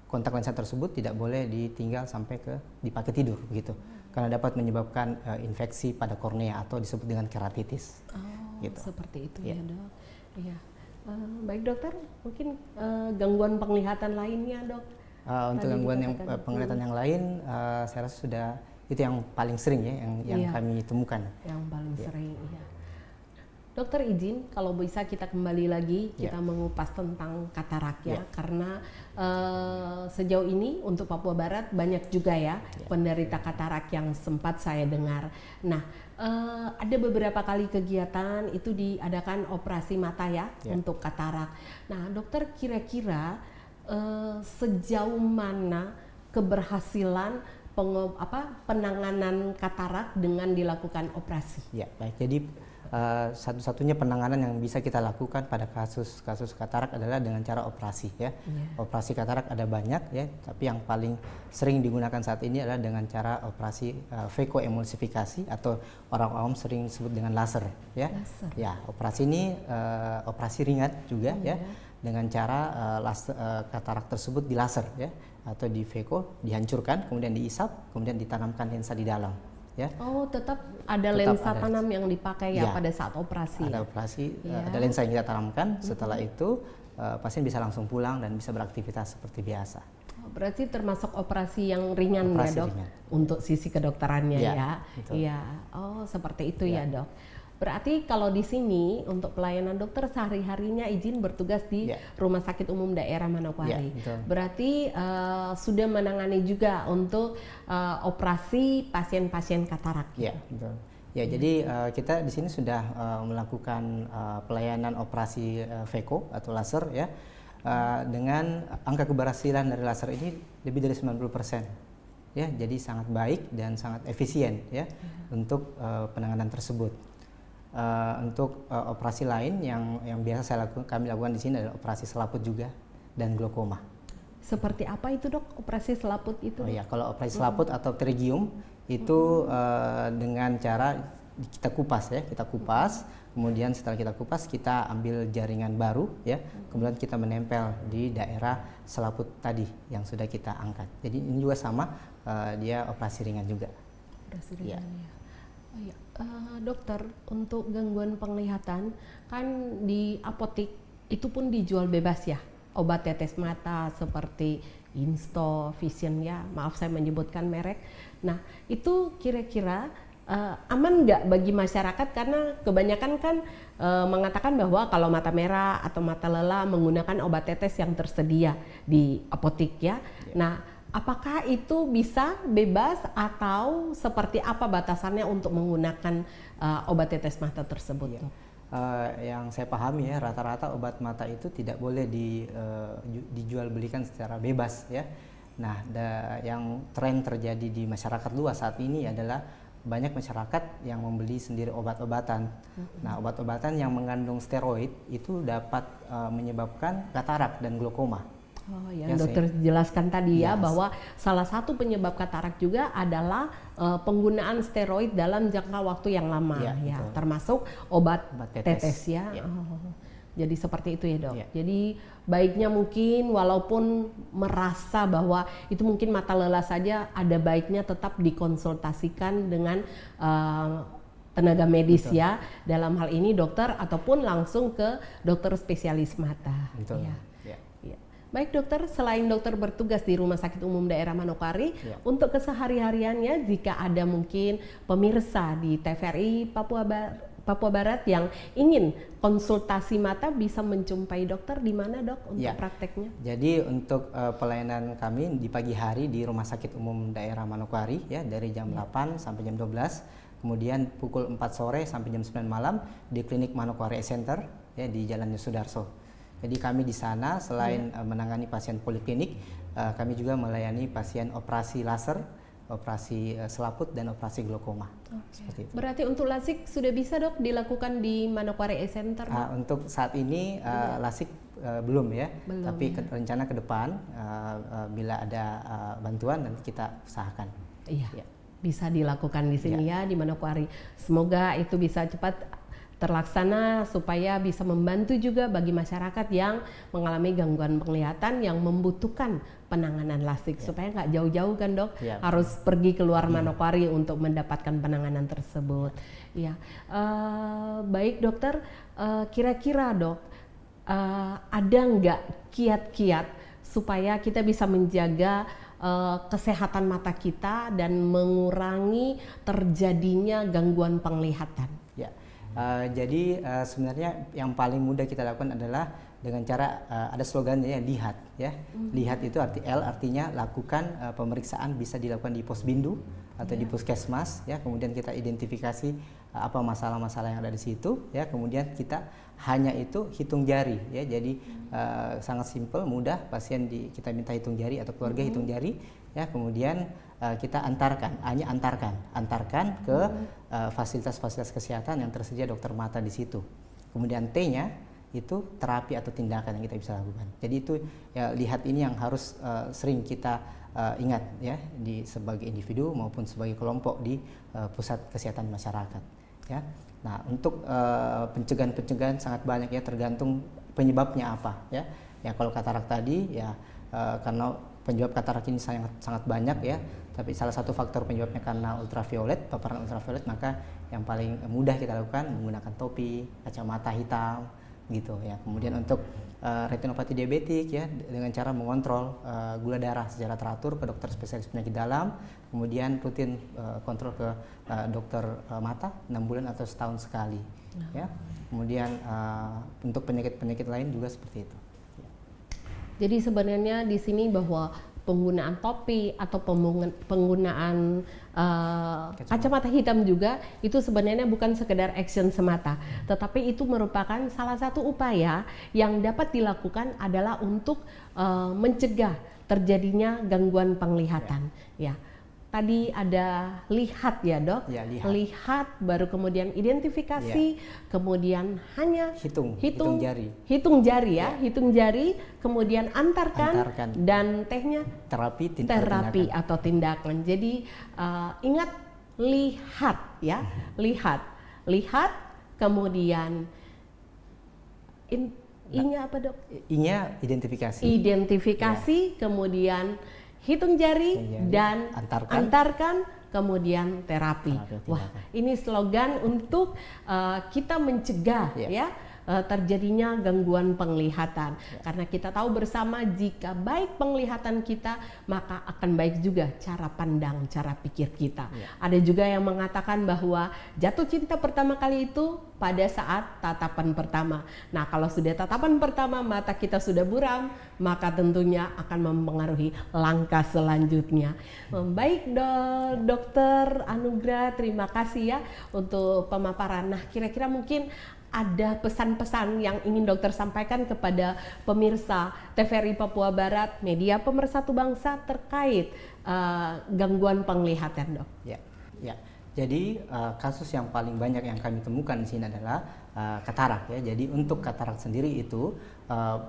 kontak lensa tersebut tidak boleh ditinggal sampai dipakai tidur begitu, karena dapat menyebabkan infeksi pada kornea atau disebut dengan keratitis. Gitu. Seperti itu ya, Dok. Iya. Baik dokter, mungkin gangguan penglihatan lainnya, Dok? Untuk gangguan yang penglihatan yang lain, saya rasa sudah itu yang paling sering ya, yang kami temukan. Yang paling sering, iya. Dokter, izin kalau bisa kita kembali lagi kita mengupas tentang katarak ya, karena sejauh ini untuk Papua Barat banyak juga ya penderita katarak yang sempat saya dengar. Nah, ada beberapa kali kegiatan itu diadakan operasi mata ya untuk katarak. Nah, dokter kira-kira sejauh mana keberhasilan penanganan katarak dengan dilakukan operasi? Ya, baik. Jadi satu-satunya penanganan yang bisa kita lakukan pada kasus katarak adalah dengan cara operasi ya. Operasi katarak ada banyak ya, tapi yang paling sering digunakan saat ini adalah dengan cara operasi vekoemulsifikasi atau orang awam sering sebut dengan laser ya. Ya, operasi ini operasi ringan juga ya, dengan cara katarak tersebut di laser ya, atau di veko, dihancurkan, kemudian diisap, kemudian ditanamkan lensa di dalam. ya. Oh, tetap ada Tetap lensa ada. tanam yang dipakai ya Ya, pada saat operasi. ada operasi, Ya. ada lensa yang kita tanamkan. Setelah itu pasien bisa langsung pulang dan bisa beraktivitas seperti biasa. Oh, berarti termasuk operasi yang ringan Operasi ya dok, ringan. untuk sisi kedokterannya Ya, ya. betul. Iya. Oh, seperti itu ya Ya. dok. Berarti kalau di sini untuk pelayanan dokter sehari-harinya izin bertugas di Ya. Rumah Sakit Umum Daerah Manokwari. Ya, betul. Berarti sudah menangani juga untuk operasi pasien-pasien katarak. Ya, betul. Ya, jadi kita di sini sudah melakukan pelayanan operasi VECO atau laser ya. Dengan angka keberhasilan dari laser ini lebih dari 90%. Ya, jadi sangat baik dan sangat efisien ya untuk penanganan tersebut. Untuk operasi lain yang biasa kami lakukan di sini adalah operasi selaput juga dan glaukoma. Seperti apa itu dok operasi selaput itu? Oh ya, kalau operasi selaput atau pterygium itu dengan cara kita kupas ya, kita kupas, kemudian setelah kita kupas kita ambil jaringan baru ya, kemudian kita menempel di daerah selaput tadi yang sudah kita angkat. Jadi ini juga sama, dia operasi ringan juga. Operasi ringan ya. Oh ya, dokter untuk gangguan penglihatan kan di apotik itu pun dijual bebas ya obat tetes mata seperti Insto, Vision ya, maaf saya menyebutkan merek. Nah itu kira-kira aman nggak bagi masyarakat karena kebanyakan kan mengatakan bahwa kalau mata merah atau mata lelah menggunakan obat tetes yang tersedia di apotik ya. Nah apakah itu bisa bebas atau seperti apa batasannya untuk menggunakan obat tetes mata tersebut? Ya. Yang saya pahami ya, rata-rata obat mata itu tidak boleh dijual belikan secara bebas ya. Nah, yang tren terjadi di masyarakat luas saat ini adalah banyak masyarakat yang membeli sendiri obat-obatan. Nah, obat-obatan yang mengandung steroid itu dapat menyebabkan katarak dan glaukoma. Oh, yang dokter jelaskan tadi ya, bahwa salah satu penyebab katarak juga adalah penggunaan steroid dalam jangka waktu yang lama ya, termasuk obat tetes ya. Oh, jadi seperti itu ya dok. Jadi baiknya mungkin walaupun merasa bahwa itu mungkin mata lelah saja, ada baiknya tetap dikonsultasikan dengan tenaga medis ya, dalam hal ini dokter ataupun langsung ke dokter spesialis mata. Betul. Ya. Baik dokter, selain dokter bertugas di Rumah Sakit Umum Daerah Manokwari, untuk kesehari-hariannya jika ada mungkin pemirsa di TVRI Papua Barat yang ingin konsultasi mata bisa menjumpai dokter di mana dok untuk prakteknya? Jadi untuk pelayanan kami di pagi hari di Rumah Sakit Umum Daerah Manokwari ya dari jam 8 sampai jam 12, kemudian pukul 4 sore sampai jam 9 malam di Klinik Manokwari Center ya di Jalan Yosudarso. Jadi kami di sana selain menangani pasien poliklinik, kami juga melayani pasien operasi laser, operasi selaput dan operasi glaukoma. Seperti itu. Berarti untuk LASIK sudah bisa dok dilakukan di Manokwari Center? Untuk saat ini LASIK belum ya, tapi rencana ke depan bila ada bantuan nanti kita usahakan. Iya, bisa dilakukan di sini ya di Manokwari. Semoga itu bisa cepat terlaksana supaya bisa membantu juga bagi masyarakat yang mengalami gangguan penglihatan yang membutuhkan penanganan LASIK supaya nggak jauh-jauh kan dok harus pergi keluar Manokwari untuk mendapatkan penanganan tersebut. Ya, baik dokter, kira-kira dok ada nggak kiat-kiat supaya kita bisa menjaga kesehatan mata kita dan mengurangi terjadinya gangguan penglihatan? Jadi sebenarnya yang paling mudah kita lakukan adalah dengan cara ada slogannya ya, lihat ya. Lihat itu artinya lakukan pemeriksaan bisa dilakukan di Posbindu atau di puskesmas ya. Kemudian kita identifikasi apa masalah-masalah yang ada di situ ya. Kemudian kita hanya itu hitung jari ya. Jadi sangat simpel, mudah, kita minta hitung jari atau keluarga hitung jari ya. Kemudian kita antarkan ke fasilitas-fasilitas kesehatan yang tersedia dokter mata di situ. Kemudian T-nya itu terapi atau tindakan yang kita bisa lakukan. Jadi itu ya, lihat ini yang harus sering kita ingat ya sebagai individu maupun sebagai kelompok di pusat kesehatan masyarakat. Ya. Nah untuk pencegahan sangat banyak ya, tergantung penyebabnya apa ya. Ya kalau katarak tadi ya karena penyebab katarak ini sangat banyak ya, Tapi salah satu faktor penyebabnya karena ultraviolet, paparan ultraviolet, maka yang paling mudah kita lakukan menggunakan topi, kacamata hitam gitu ya. Kemudian untuk retinopati diabetik ya, dengan cara mengontrol gula darah secara teratur ke dokter spesialis penyakit dalam, kemudian rutin kontrol ke dokter mata 6 bulan atau setahun sekali ya. Kemudian untuk penyakit-penyakit lain juga seperti itu. Jadi sebenarnya di sini bahwa penggunaan topi atau penggunaan kacamata hitam juga itu sebenarnya bukan sekedar action semata, tetapi itu merupakan salah satu upaya yang dapat dilakukan adalah untuk mencegah terjadinya gangguan penglihatan. Ya. Tadi ada lihat ya dok, ya, lihat baru kemudian identifikasi, kemudian hanya hitung jari ya, hitung jari, kemudian antarkan. Dan tehnya terapi atau tindakan. Jadi ingat lihat ya, lihat, kemudian I-nya apa dok? I-nya identifikasi, kemudian hitung jari dan antarkan, kemudian terapi. Wah, ini slogan untuk kita mencegah ya terjadinya gangguan penglihatan. Karena kita tahu bersama jika baik penglihatan kita, maka akan baik juga cara pandang, cara pikir kita. Ada juga yang mengatakan bahwa jatuh cinta pertama kali itu pada saat tatapan pertama. Nah, kalau sudah tatapan pertama mata kita sudah buram, maka tentunya akan mempengaruhi langkah selanjutnya. Baik Dokter Anugrah, terima kasih ya untuk pemaparan. Nah, kira-kira mungkin ada pesan-pesan yang ingin dokter sampaikan kepada pemirsa TVRI Papua Barat, media pemersatu bangsa terkait gangguan penglihatan, dok? Ya. Jadi kasus yang paling banyak yang kami temukan di sini adalah katarak ya. Jadi untuk katarak sendiri itu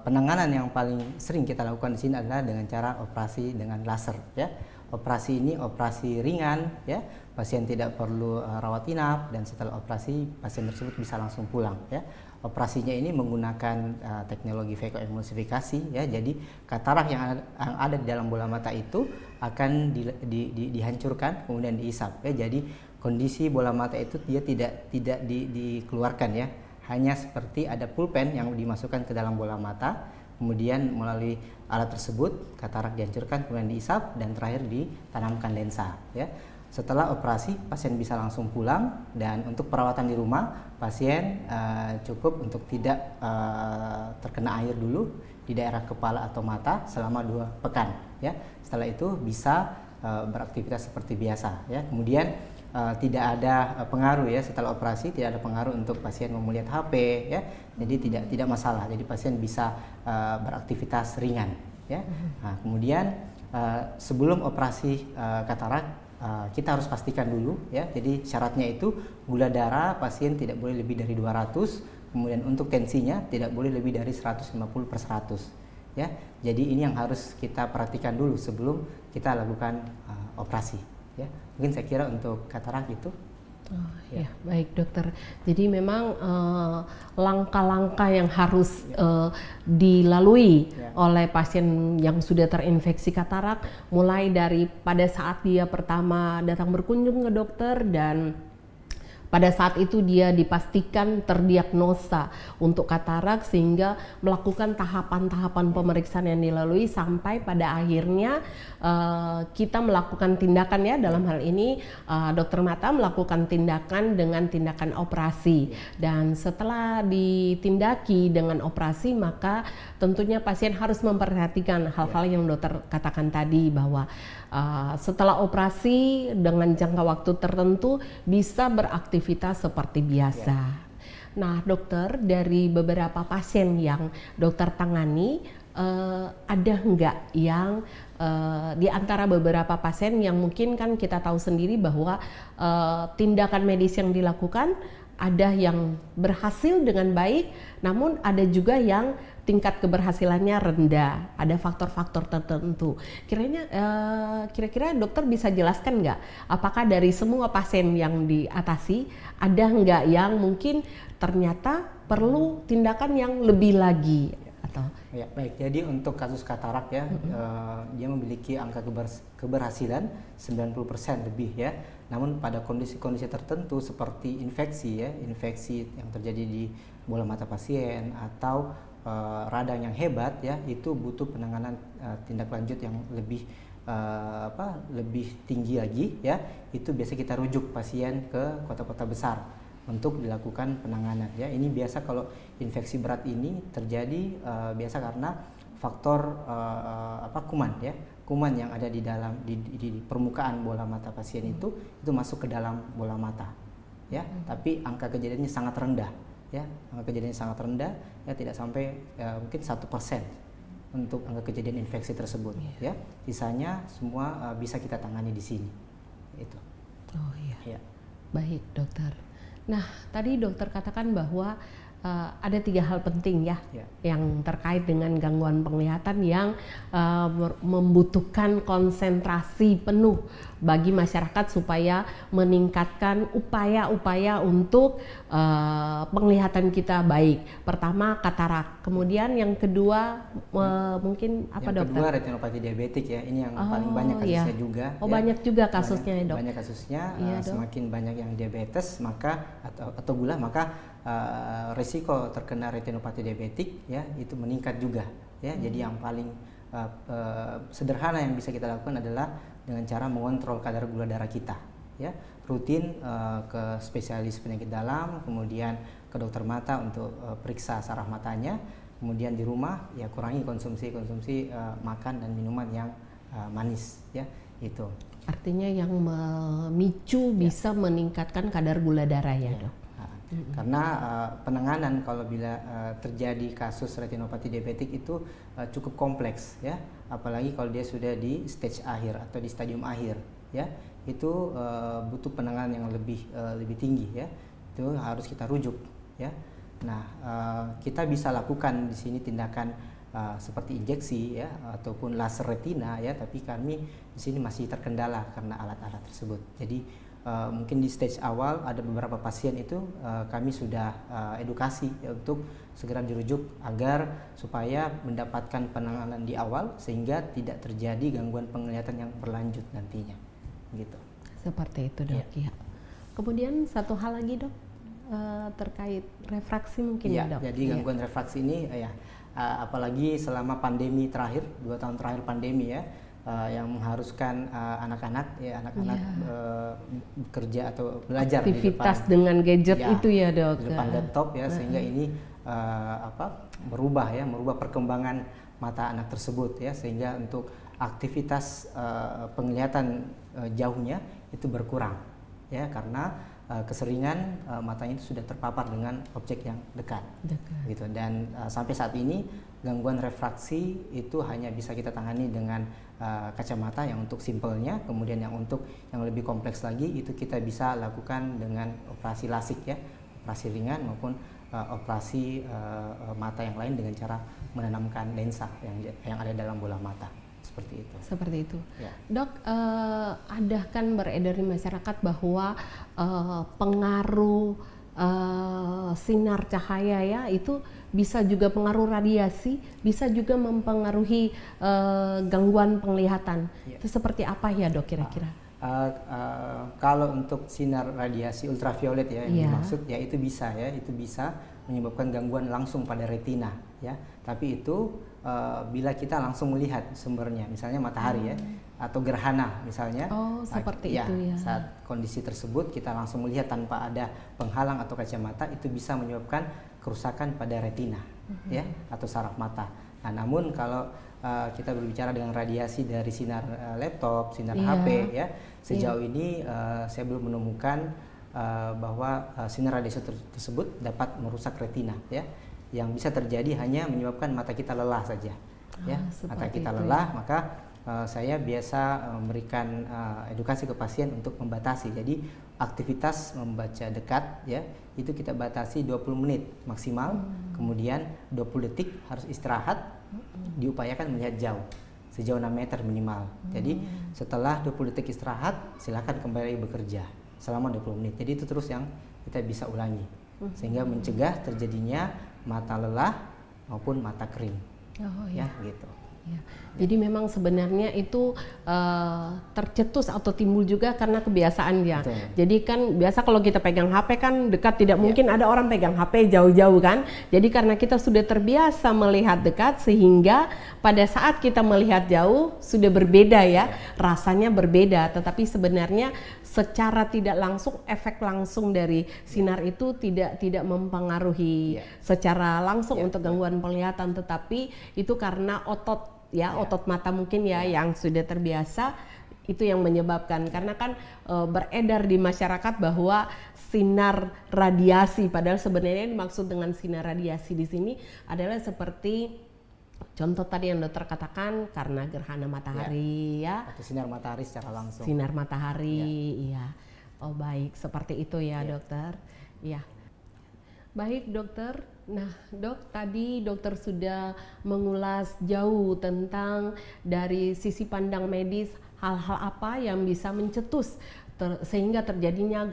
penanganan yang paling sering kita lakukan di sini adalah dengan cara operasi dengan laser ya. Operasi ini operasi ringan ya, pasien tidak perlu rawat inap, dan setelah operasi pasien tersebut bisa langsung pulang ya. Operasinya ini menggunakan teknologi vakoemulsifikasi ya. Jadi katarak yang ada di dalam bola mata itu akan dihancurkan kemudian diisap ya. Jadi kondisi bola mata itu dia tidak dikeluarkan ya. Hanya seperti ada pulpen yang dimasukkan ke dalam bola mata, kemudian melalui alat tersebut katarak dihancurkan kemudian diisap dan terakhir ditanamkan lensa ya. Setelah operasi pasien bisa langsung pulang, dan untuk perawatan di rumah pasien cukup untuk tidak terkena air dulu di daerah kepala atau mata selama 2 pekan ya. Setelah itu bisa beraktivitas seperti biasa ya. Kemudian tidak ada pengaruh ya, setelah operasi tidak ada pengaruh untuk pasien mau melihat HP ya. Jadi tidak masalah. Jadi pasien bisa beraktivitas ringan ya. Nah, kemudian sebelum operasi katarak kita harus pastikan dulu ya. Jadi syaratnya itu gula darah pasien tidak boleh lebih dari 200, kemudian untuk tensinya tidak boleh lebih dari 150/100 ya. Jadi ini yang harus kita perhatikan dulu sebelum kita lakukan operasi ya. Mungkin saya kira untuk katarak itu. Ya, baik dokter. Jadi memang langkah-langkah yang harus dilalui oleh pasien yang sudah terinfeksi katarak, mulai dari pada saat dia pertama datang berkunjung ke dokter, dan pada saat itu dia dipastikan terdiagnosa untuk katarak, sehingga melakukan tahapan-tahapan pemeriksaan yang dilalui sampai pada akhirnya kita melakukan tindakan ya. Dalam hal ini dokter mata melakukan tindakan dengan tindakan operasi, dan setelah ditindaki dengan operasi maka tentunya pasien harus memperhatikan hal-hal yang dokter katakan tadi, bahwa setelah operasi dengan jangka waktu tertentu bisa beraktivitas seperti biasa. Nah dokter, dari beberapa pasien yang dokter tangani, ada nggak yang di antara beberapa pasien yang mungkin kan kita tahu sendiri bahwa tindakan medis yang dilakukan ada yang berhasil dengan baik, namun ada juga yang tingkat keberhasilannya rendah, ada faktor-faktor tertentu. Kira-kira dokter bisa jelaskan nggak, apakah dari semua pasien yang diatasi ada nggak yang mungkin ternyata perlu tindakan yang lebih lagi, atau? Ya, baik. Jadi untuk kasus katarak ya, dia memiliki angka keberhasilan 90% lebih ya. Namun pada kondisi-kondisi tertentu seperti infeksi ya, infeksi yang terjadi di bola mata pasien atau radang yang hebat ya, itu butuh penanganan tindak lanjut yang lebih tinggi lagi ya. Itu biasa kita rujuk pasien ke kota-kota besar untuk dilakukan penanganan ya. Ini biasa kalau infeksi berat ini terjadi biasa karena faktor kuman ya. Kuman yang ada di dalam di permukaan bola mata pasien itu masuk ke dalam bola mata ya. Tapi angka kejadiannya sangat rendah ya. Angka kejadiannya sangat rendah ya, tidak sampai mungkin 1% untuk angka kejadian infeksi tersebut ya. Sisanya semua bisa kita tangani di sini. Itu. Oh iya. Ya. Baik, dokter. Nah, tadi dokter katakan bahwa ada 3 hal penting ya, yang terkait dengan gangguan penglihatan yang membutuhkan konsentrasi penuh bagi masyarakat supaya meningkatkan upaya-upaya untuk penglihatan kita baik. Pertama katarak, kemudian yang kedua mungkin apa dokter? Yang kedua retinopati diabetik ya, ini yang paling banyak kasusnya juga. Oh ya. banyak juga kasusnya ya dok? Banyak kasusnya, Iya, semakin banyak yang diabetes maka atau gula maka risiko terkena retinopati diabetik ya itu meningkat juga ya. Jadi yang paling sederhana yang bisa kita lakukan adalah dengan cara mengontrol kadar gula darah kita ya, rutin ke spesialis penyakit dalam, kemudian ke dokter mata untuk periksa saraf matanya, kemudian di rumah ya kurangi konsumsi makan dan minuman yang manis ya, itu. Artinya yang memicu bisa meningkatkan kadar gula darah ya dok? Karena penanganan kalau bila terjadi kasus retinopati diabetik itu cukup kompleks ya, apalagi kalau dia sudah di stage akhir atau di stadium akhir ya, itu butuh penanganan yang lebih tinggi ya, itu harus kita rujuk ya. Nah kita bisa lakukan di sini tindakan seperti injeksi ya ataupun laser retina ya, tapi kami di sini masih terkendala karena alat-alat tersebut. Jadi mungkin di stage awal ada beberapa pasien itu kami sudah edukasi ya, untuk segera dirujuk agar supaya mendapatkan penanganan di awal sehingga tidak terjadi gangguan penglihatan yang berlanjut nantinya gitu. Seperti itu dok ya. Kemudian satu hal lagi dok, terkait refraksi mungkin ya dok. Jadi gangguan refraksi ini apalagi selama pandemi terakhir, 2 tahun terakhir pandemi ya, yang mengharuskan anak-anak bekerja atau belajar aktivitas di depan, dengan gadget itu ya dok, di depan laptop ya, sehingga ini merubah perkembangan mata anak tersebut ya, sehingga untuk aktivitas penglihatan jauhnya itu berkurang ya, karena keseringan matanya itu sudah terpapar dengan objek yang dekat. Gitu. Dan sampai saat ini gangguan refraksi itu hanya bisa kita tangani dengan kacamata yang untuk simpelnya, kemudian yang untuk yang lebih kompleks lagi itu kita bisa lakukan dengan operasi lasik ya, operasi ringan maupun operasi mata yang lain dengan cara menanamkan lensa yang ada dalam bola mata. Seperti itu. Ya. Dok, ada kan beredar di masyarakat bahwa pengaruh sinar cahaya ya itu bisa juga pengaruh radiasi, bisa juga mempengaruhi gangguan penglihatan. Ya. Itu seperti apa ya dok kira-kira? Kalau untuk sinar radiasi ultraviolet ya yang dimaksud ya itu bisa menyebabkan gangguan langsung pada retina ya. Tapi itu bila kita langsung melihat sumbernya, misalnya matahari ya atau gerhana misalnya. Oh, seperti itu ya. Saat kondisi tersebut kita langsung melihat tanpa ada penghalang atau kacamata, itu bisa menyebabkan kerusakan pada retina ya atau saraf mata. Nah, namun kalau kita berbicara dengan radiasi dari sinar laptop, sinar HP ya, sejauh ini saya belum menemukan bahwa sinar radiasi tersebut dapat merusak retina ya. Yang bisa terjadi hanya menyebabkan mata kita lelah saja ya. Mata kita lelah maka saya biasa memberikan edukasi ke pasien untuk membatasi. Jadi aktivitas membaca dekat ya itu kita batasi 20 menit maksimal, kemudian 20 detik harus istirahat, diupayakan melihat jauh sejauh 6 meter minimal. Jadi setelah 20 detik istirahat silakan kembali bekerja selama 20 menit. Jadi itu terus yang kita bisa ulangi sehingga mencegah terjadinya mata lelah maupun mata kering. Oh Ya, gitu. Ya. Jadi memang sebenarnya itu tercetus atau timbul juga karena kebiasaan dia. Betul. Jadi kan biasa kalau kita pegang HP kan dekat, tidak mungkin ada orang pegang HP jauh-jauh kan. Jadi karena kita sudah terbiasa melihat dekat sehingga pada saat kita melihat jauh sudah berbeda ya, rasanya berbeda. Tetapi sebenarnya secara tidak langsung efek langsung dari sinar itu tidak mempengaruhi secara langsung untuk gangguan penglihatan, tetapi itu karena otot otot mata mungkin yang sudah terbiasa itu yang menyebabkan, karena kan beredar di masyarakat bahwa sinar radiasi, padahal sebenarnya dimaksud dengan sinar radiasi di sini adalah seperti contoh tadi yang dokter katakan karena gerhana matahari atau sinar matahari secara langsung. Sinar matahari, Oh baik, seperti itu ya dokter. Ya. Baik dokter, nah dok, tadi dokter sudah mengulas jauh tentang dari sisi pandang medis hal-hal apa yang bisa mencetus sehingga terjadinya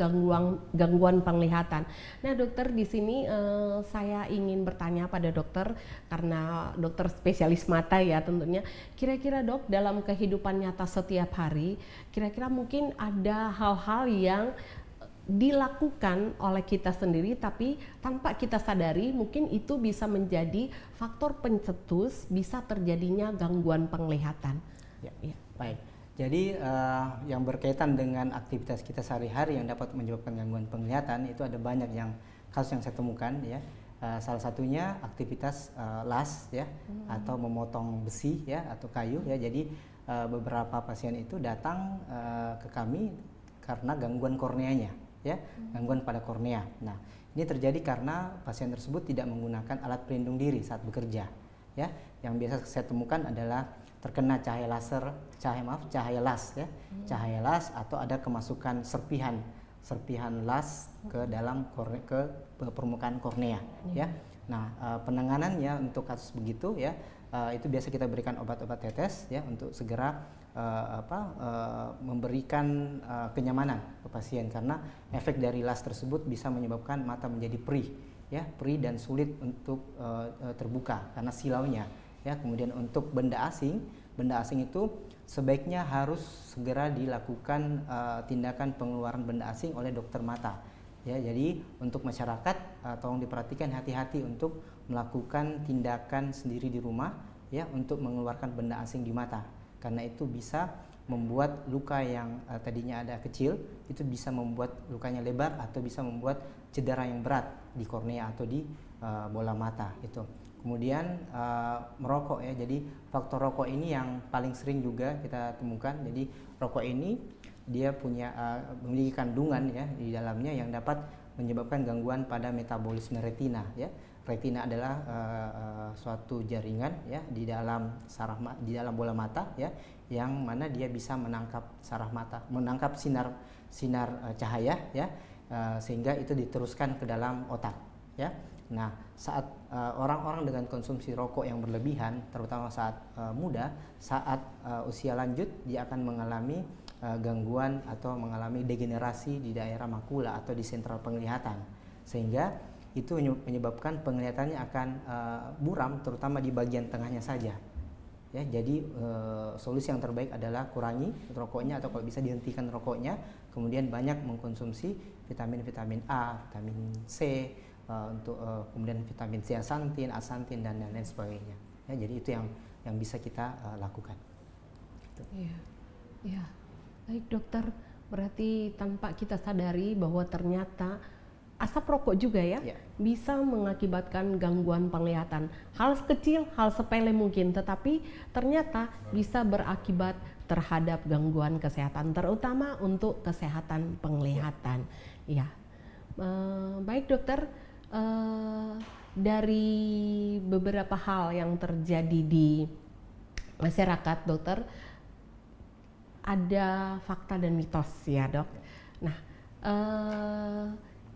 gangguan penglihatan. Nah dokter, di sini saya ingin bertanya pada dokter karena dokter spesialis mata ya tentunya. Kira-kira dok, dalam kehidupan nyata setiap hari, kira-kira mungkin ada hal-hal yang dilakukan oleh kita sendiri tapi tanpa kita sadari mungkin itu bisa menjadi faktor pencetus bisa terjadinya gangguan penglihatan. Baik. Jadi yang berkaitan dengan aktivitas kita sehari-hari yang dapat menyebabkan gangguan penglihatan itu ada banyak kasus yang saya temukan ya. Salah satunya aktivitas las ya atau memotong besi ya atau kayu ya. Jadi beberapa pasien itu datang ke kami karena gangguan korneanya. Ya, gangguan pada kornea. Nah, ini terjadi karena pasien tersebut tidak menggunakan alat pelindung diri saat bekerja. Ya, yang biasa saya temukan adalah terkena cahaya las ya, cahaya las atau ada kemasukan serpihan las ke dalam ke permukaan kornea. Ya, nah penanganannya untuk kasus begitu ya, itu biasa kita berikan obat-obat tetes ya untuk segera memberikan kenyamanan ke pasien karena efek dari las tersebut bisa menyebabkan mata menjadi perih dan sulit untuk terbuka karena silaunya ya. Kemudian untuk benda asing itu sebaiknya harus segera dilakukan tindakan pengeluaran benda asing oleh dokter mata ya. Jadi untuk masyarakat tolong diperhatikan, hati-hati untuk melakukan tindakan sendiri di rumah ya untuk mengeluarkan benda asing di mata. Karena itu bisa membuat luka yang tadinya ada kecil itu bisa membuat lukanya lebar atau bisa membuat cedera yang berat di kornea atau di bola mata itu. Kemudian merokok ya, jadi faktor rokok ini yang paling sering juga kita temukan. Jadi rokok ini dia memiliki kandungan ya di dalamnya yang dapat menyebabkan gangguan pada metabolisme retina ya. Retina adalah suatu jaringan ya di dalam bola mata ya, yang mana dia bisa menangkap menangkap sinar cahaya ya, sehingga itu diteruskan ke dalam otak ya. Nah, saat orang-orang dengan konsumsi rokok yang berlebihan, terutama saat muda, saat usia lanjut dia akan mengalami gangguan atau mengalami degenerasi di daerah makula atau di sentral penglihatan, sehingga itu menyebabkan penglihatannya akan buram, terutama di bagian tengahnya saja. Ya, jadi solusi yang terbaik adalah kurangi rokoknya atau kalau bisa dihentikan rokoknya, kemudian banyak mengkonsumsi vitamin A, vitamin C, kemudian vitamin zeaxanthin, asantin dan lain sebagainya. Ya, jadi itu yang bisa kita lakukan. Iya, iya. Baik dokter, berarti tanpa kita sadari bahwa ternyata asap rokok juga ya bisa mengakibatkan gangguan penglihatan. Hal kecil, hal sepele mungkin, tetapi ternyata bisa berakibat terhadap gangguan kesehatan, terutama untuk kesehatan penglihatan. Ya, baik dokter, dari beberapa hal yang terjadi di masyarakat, dokter, ada fakta dan mitos ya dok. Nah,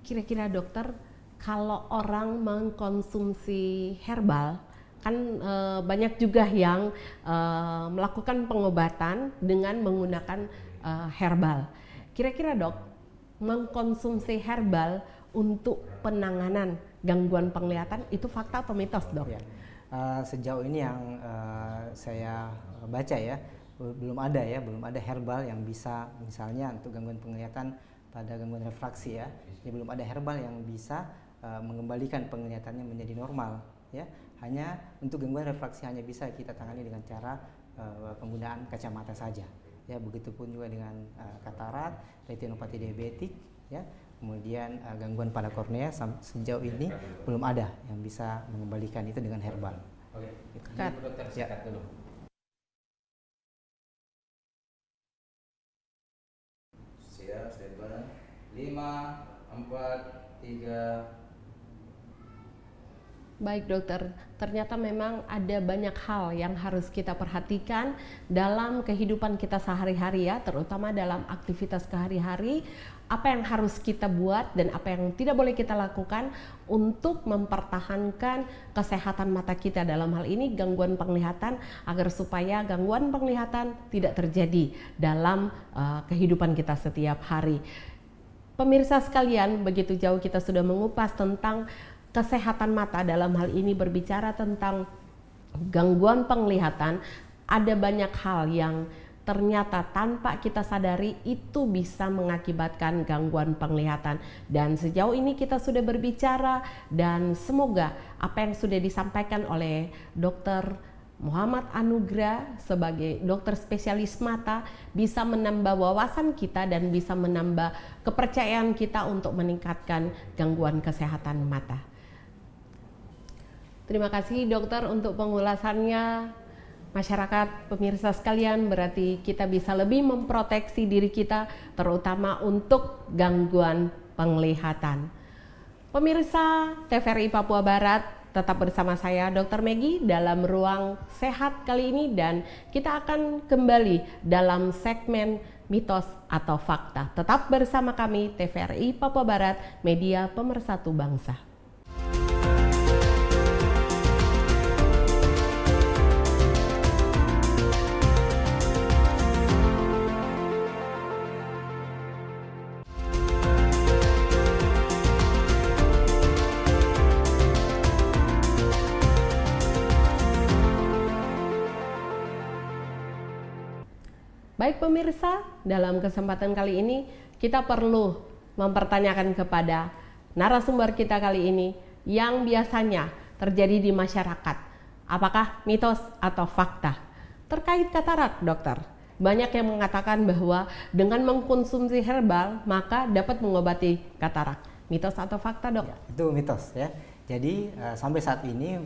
kira-kira dokter, kalau orang mengkonsumsi herbal, kan banyak juga yang melakukan pengobatan dengan menggunakan herbal. Kira-kira dok, mengkonsumsi herbal untuk penanganan gangguan penglihatan itu fakta atau mitos, Dok? Ya. Sejauh ini yang saya baca ya, belum ada herbal yang bisa, misalnya untuk gangguan penglihatan pada gangguan refraksi ya, jadi belum ada herbal yang bisa mengembalikan penglihatannya menjadi normal ya. Hanya untuk gangguan refraksi hanya bisa kita tangani dengan cara penggunaan kacamata saja ya. Begitupun juga dengan katarak, retinopati diabetik ya, kemudian gangguan pada kornea, sejauh ini belum ada yang bisa mengembalikan itu dengan herbal. Oke, Cut. dokter sikat dulu. Siap, standby. 5, 4, 3. Baik dokter, ternyata memang ada banyak hal yang harus kita perhatikan dalam kehidupan kita sehari-hari ya, terutama dalam aktivitas kehari-hari, apa yang harus kita buat dan apa yang tidak boleh kita lakukan untuk mempertahankan kesehatan mata kita, dalam hal ini gangguan penglihatan, agar supaya gangguan penglihatan tidak terjadi dalam kehidupan kita setiap hari. Pemirsa sekalian, begitu jauh kita sudah mengupas tentang kesehatan mata, dalam hal ini berbicara tentang gangguan penglihatan, ada banyak hal yang ternyata tanpa kita sadari itu bisa mengakibatkan gangguan penglihatan. Dan sejauh ini kita sudah berbicara, dan semoga apa yang sudah disampaikan oleh Dr. Muhammad Anugrah sebagai dokter spesialis mata bisa menambah wawasan kita dan bisa menambah kepercayaan kita untuk meningkatkan gangguan kesehatan mata. Terima kasih dokter untuk pengulasannya. Masyarakat pemirsa sekalian, berarti kita bisa lebih memproteksi diri kita terutama untuk gangguan penglihatan. Pemirsa TVRI Papua Barat, tetap bersama saya Dr. Meggy dalam Ruang Sehat kali ini, dan kita akan kembali dalam segmen mitos atau fakta. Tetap bersama kami TVRI Papua Barat, media pemersatu bangsa. Baik pemirsa, dalam kesempatan kali ini kita perlu mempertanyakan kepada narasumber kita kali ini yang biasanya terjadi di masyarakat. Apakah mitos atau fakta? Terkait katarak, dokter. Banyak yang mengatakan bahwa dengan mengkonsumsi herbal maka dapat mengobati katarak. Mitos atau fakta, dok? Ya, itu mitos ya. Jadi sampai saat ini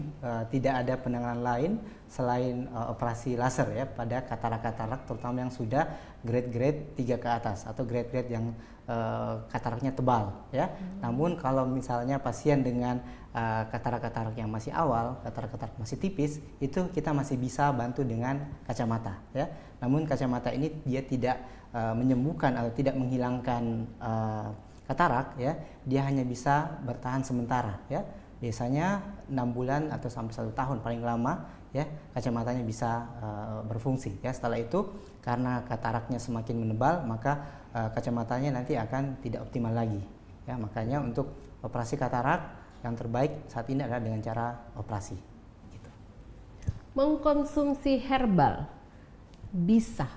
tidak ada penanganan lain selain operasi laser ya pada katarak-katarak, terutama yang sudah grade 3 ke atas atau grade yang kataraknya tebal ya. Namun kalau misalnya pasien dengan katarak-katarak yang masih awal, katarak-katarak masih tipis, itu kita masih bisa bantu dengan kacamata ya. Namun kacamata ini dia tidak menyembuhkan atau tidak menghilangkan katarak ya, dia hanya bisa bertahan sementara ya. Biasanya 6 bulan atau sampai 1 tahun paling lama ya, kacamatanya bisa berfungsi ya. Setelah itu karena kataraknya semakin menebal, maka kacamatanya nanti akan tidak optimal lagi ya. Makanya untuk operasi katarak yang terbaik saat ini adalah dengan cara operasi gitu. Mengkonsumsi herbal bisa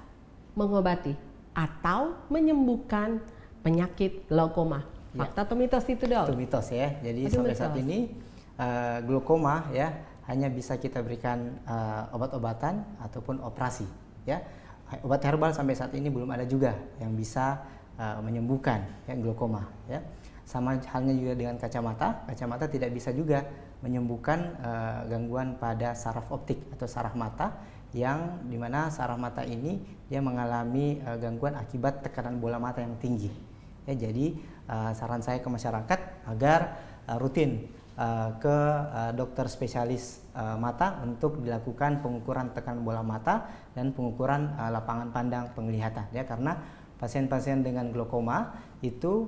mengobati atau menyembuhkan penyakit glaukoma. Fakta atau mitos itu, dok? Itu mitos ya. Jadi sampai saat ini glaukoma ya hanya bisa kita berikan obat-obatan ataupun operasi ya. Obat herbal sampai saat ini belum ada juga yang bisa menyembuhkan ya glaukoma ya. Sama halnya juga dengan kacamata. Kacamata tidak bisa juga menyembuhkan gangguan pada saraf optik atau saraf mata, yang dimana saraf mata ini dia mengalami gangguan akibat tekanan bola mata yang tinggi. Ya, jadi saran saya ke masyarakat agar rutin ke dokter spesialis mata untuk dilakukan pengukuran tekanan bola mata dan pengukuran lapangan pandang penglihatan ya, karena pasien-pasien dengan glaukoma itu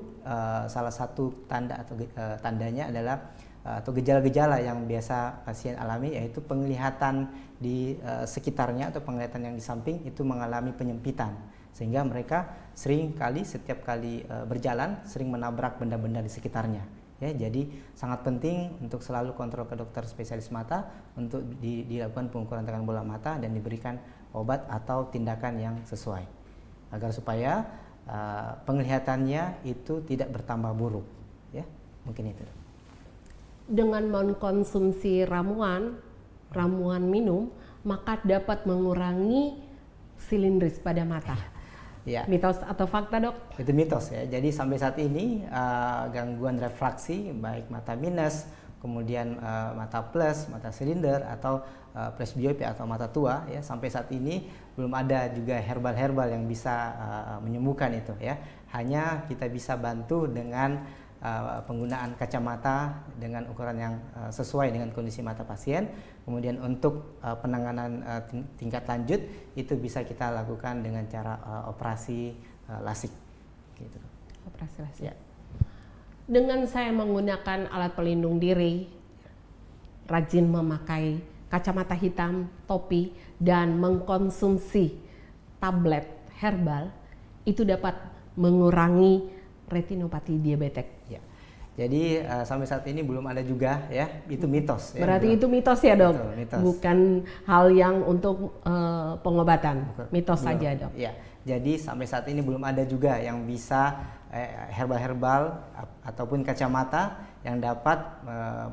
salah satu tanda atau tandanya adalah atau gejala-gejala yang biasa pasien alami, yaitu penglihatan di sekitarnya atau penglihatan yang di samping itu mengalami penyempitan, sehingga mereka sering kali setiap kali berjalan sering menabrak benda-benda di sekitarnya ya. Jadi sangat penting untuk selalu kontrol ke dokter spesialis mata untuk dilakukan pengukuran tegangan bola mata dan diberikan obat atau tindakan yang sesuai agar supaya penglihatannya itu tidak bertambah buruk, ya. Mungkin itu. Dengan mengkonsumsi ramuan minum, maka dapat mengurangi silindris pada mata. Ya. Mitos atau fakta, Dok? Itu mitos, ya. Jadi sampai saat ini gangguan refraksi baik mata minus, kemudian mata plus, mata silinder atau presbiopi atau mata tua, ya, sampai saat ini belum ada juga herbal yang bisa menyembuhkan itu, ya. Hanya kita bisa bantu dengan penggunaan kacamata dengan ukuran yang sesuai dengan kondisi mata pasien. Kemudian untuk penanganan tingkat lanjut itu bisa kita lakukan dengan cara operasi lasik, gitu. Operasi lasik. Ya. Dengan saya menggunakan alat pelindung diri, rajin memakai kacamata hitam, topi, dan mengkonsumsi tablet herbal, itu dapat mengurangi retinopati diabetes. Ya. Jadi sampai saat ini belum ada juga, ya, itu mitos. Berarti ya, itu mitos ya, Dok? Betul, mitos. Bukan hal yang untuk pengobatan, mitos Belum. saja, Dok. Ya. Jadi sampai saat ini belum ada juga yang bisa herbal ataupun kacamata yang dapat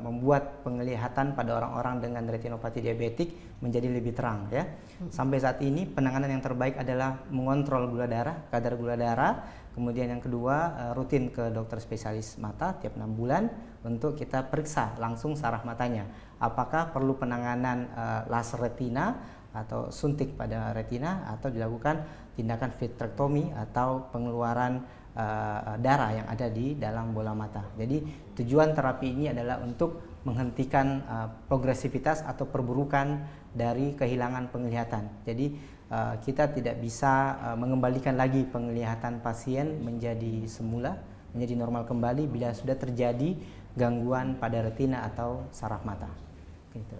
membuat penglihatan pada orang-orang dengan retinopati diabetik menjadi lebih terang, ya. Sampai saat ini penanganan yang terbaik adalah mengontrol gula darah, kadar gula darah. Kemudian yang kedua, rutin ke dokter spesialis mata tiap 6 bulan untuk kita periksa langsung saraf matanya. Apakah perlu penanganan laser retina atau suntik pada retina atau dilakukan tindakan vitrektomi atau pengeluaran darah yang ada di dalam bola mata. Jadi tujuan terapi ini adalah untuk menghentikan progresivitas atau perburukan dari kehilangan penglihatan. Jadi kita tidak bisa mengembalikan lagi penglihatan pasien menjadi semula, menjadi normal kembali bila sudah terjadi gangguan pada retina atau saraf mata. Gitu.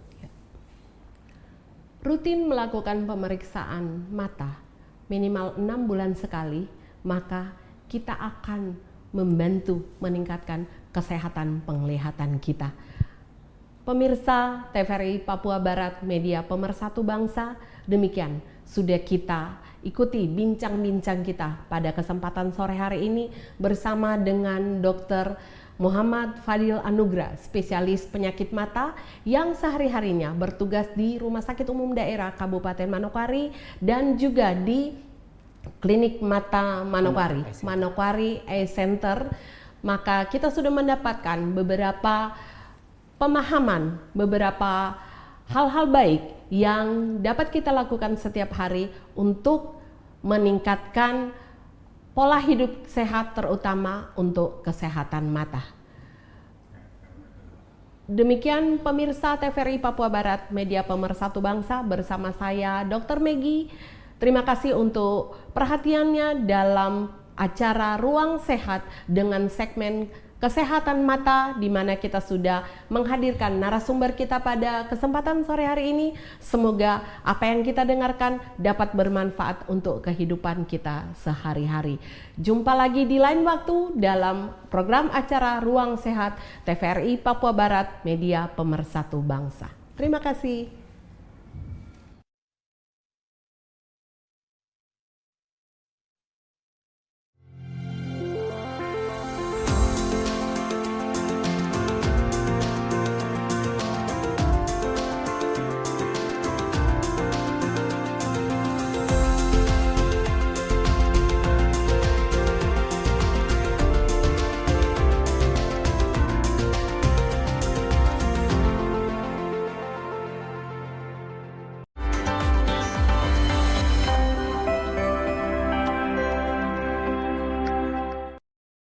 Rutin melakukan pemeriksaan mata minimal 6 bulan sekali, maka kita akan membantu meningkatkan kesehatan penglihatan kita. Pemirsa TVRI Papua Barat Media Pemersatu Bangsa, demikian sudah kita ikuti bincang-bincang kita pada kesempatan sore hari ini bersama dengan Dr. Muhammad Fadil Anugrah, spesialis penyakit mata yang sehari-harinya bertugas di Rumah Sakit Umum Daerah Kabupaten Manokwari dan juga di Klinik Mata Manokwari Eye Center. Maka kita sudah mendapatkan beberapa pemahaman, beberapa hal-hal baik yang dapat kita lakukan setiap hari untuk meningkatkan pola hidup sehat, terutama untuk kesehatan mata. Demikian pemirsa TVRI Papua Barat Media Pemersatu Bangsa bersama saya Dr. Meggy. Terima kasih untuk perhatiannya dalam acara Ruang Sehat dengan segmen Kesehatan Mata, di mana kita sudah menghadirkan narasumber kita pada kesempatan sore hari ini. Semoga apa yang kita dengarkan dapat bermanfaat untuk kehidupan kita sehari-hari. Jumpa lagi di lain waktu dalam program acara Ruang Sehat TVRI Papua Barat Media Pemersatu Bangsa. Terima kasih.